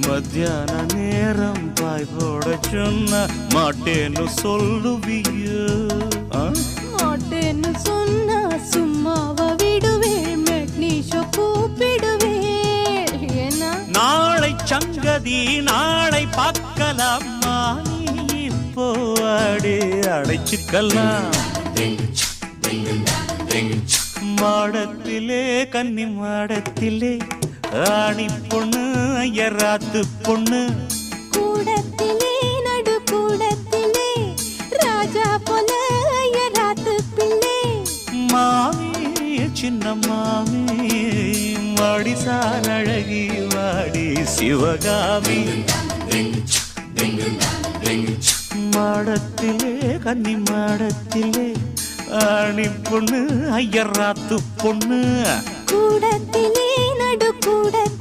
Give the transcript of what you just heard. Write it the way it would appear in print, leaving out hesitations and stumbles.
மத்தியான நேரம் பாய் போட சொன்ன மாட்டேன்னு சொல்லுவியோ? மாட்டேன்னு சொன்னா சும்மாவ விடுவேன், மெட்னிஷோ கூப்பிடுவேன். ஏன்னா நாளை சங்கதி நாளை பார்க்கலாமா, நீ இப்போ அடி அடைச்சுக்கலாம். மாடத்திலே கன்னி மாடத்திலே ஆணி பொண்ணு ஐயராத்து பொண்ணு, கூடத்திலே நடு கூடத்திலே ராஜா போல ஐயராத்து பிள்ளை. மாமி சின்ன மாமி வாடி சார் அழகி வாடி சிவகாமி. மாடத்திலே கன்னி மாடத்திலே ஆணி பொண்ணு ஐயராத்து பொண்ணு, கூடத்திலே நடு கூடத்திலே